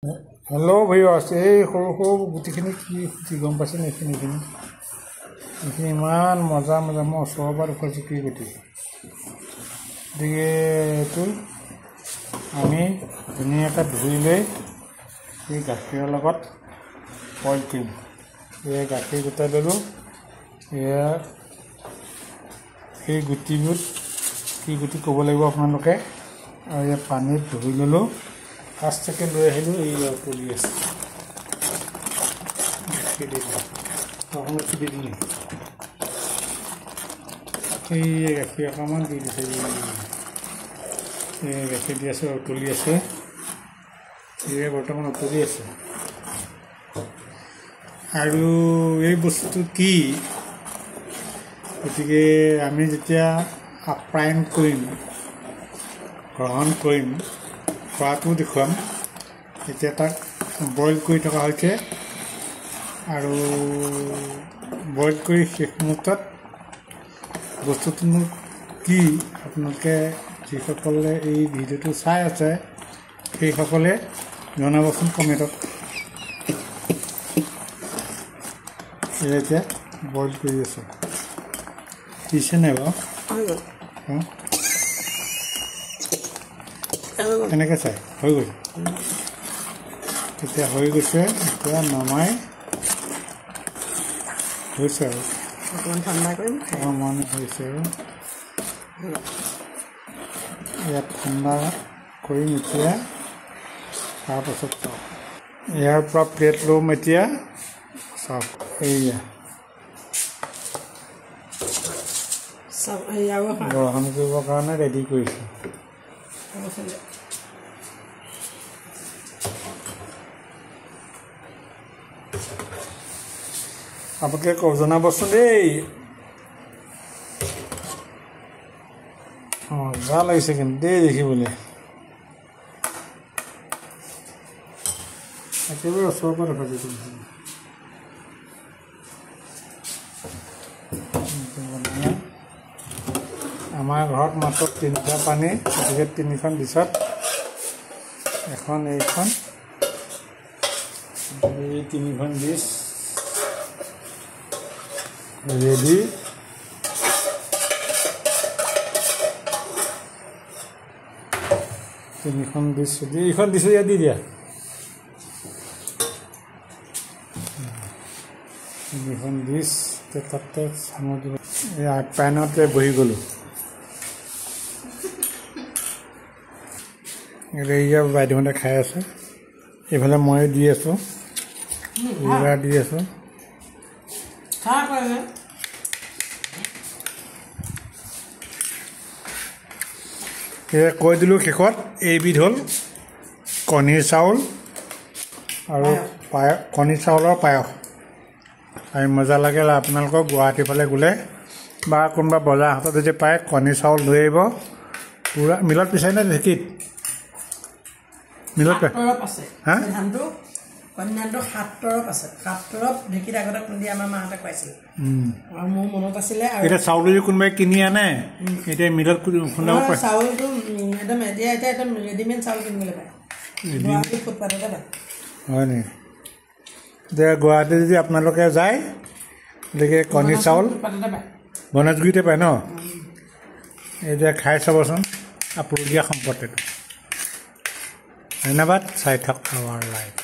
hello viewers এই সৰু সৰু গুটিখিনি কি গম পাইছে নেকি এইখিনি ইমান মজা মজা মই ওচৰৰ পৰা দেখুৱাইছোঁ কি গুটি গতিকে এইটো আমি ধুনীয়াকৈ ধুই লৈ এই গাখীৰৰ লগত বইল কৰিম এই গাখীৰ গোটাই ল'লোঁ এয়া এই গুটিবোৰ কি গুটি ক'ব লাগিব আপোনালোকে আৰু এই পানীত ধুই ল'লোঁ ফাৰ্ষ্টকে লৈ আহিলোঁ এই পুলি আছে গাখীৰ দিলোঁ এই গাখীৰ অকণমান দি দিছে এই গাখীৰ দি আছে উতলি আছে এই বৰ্তমান উতলি আছে আৰু এই বস্তুটো কি গতিকে আমি যেতিয়া আপ্যায়ন কৰিম গ্ৰহণ কৰিম খোৱাটো দেখুৱাম এতিয়া তাক বইল কৰি থকা হৈছে আৰু বইল কৰি শেষ মুহূৰ্তত বস্তুটোনো কি আপোনালোকে যিসকলে এই ভিডিঅ'টো চাই আছে সেইসকলে জনাবচোন কমেণ্টত এতিয়া বইল কৰি আছে দিছে নাই বাৰু এনেকৈ চাই হৈ গ'ল এতিয়া হৈ গৈছে এতিয়া নমাই হৈছে আৰু অকণমান ঠাণ্ডা কৰিম অকণমান হৈছে আৰু ইয়াত ঠাণ্ডা কৰিম এতিয়া তাৰপাছত চাওক ইয়াৰ পৰা প্লেট ল'ম এতিয়া চাওক এইয়া গ্ৰহণ কৰিবৰ কাৰণে ৰেডি কৰিছোঁ আপোনালোকে জনাবচোন দেই মজা লাগিছে কিন্তু দেই দেখিবলৈ একেবাৰে ওচৰৰ পৰা দেখাইছোঁ আমাৰ ঘৰত মাত্ৰ 3টা পানী গতিকে 3খন ডিছত এখন এইখন এই 3খন ডিছ ৰেডি তিনিখন দিছোঁ এইখন দিছোঁ ইয়াত দি দিয়া তিনিখন ডিছ তাতে চামুচ পেনতে বহি গ'লোঁ এতিয়া বাইদেউহঁতে খাই আছে এইফালে মই দি আছোঁ দি আছোঁ কৈ দিলোঁ শেষত এইবিধ হ'ল কণীৰ চাউল আৰু কণীৰ চাউলৰ পায়স আৰু মজা লাগে আপোনালোকক গুৱাহাটীৰ ফালে গ'লে বা কোনোবা বজাৰ হাতত যদি পায় কণীৰ চাউল লৈ আহিব পূৰা মিলত পিচাই নে ঢেঁকীত মিলত হা কন্যাটো 7 তৰপ আছে 7 তৰপ ঢেঁকীত আগতে খুন্দি আমাৰ মাহঁতে খুৱাইছিল আৰু মোৰ মনত আছিলে এতিয়া চাউল যদি কোনোবাই কিনি আনে এতিয়া মিলত খুন্দাব পাৰে চাউলটো একদম এতিয়া একদম ৰেডিমেড চাউল কিনিবলৈ পায় গুৱাহাটী ফুটপাথতে পায় হয় নি এতিয়া গুৱাহাটী যদি আপোনালোকে যায় গতিকে কণীৰ চাউল গণেশগুৰিতে পায় ন এতিয়া খাই চাবচোন আপুৰুগীয়া সম্পদ এইটো ধন্যবাদ চাই থাকক আমাৰ লাইভ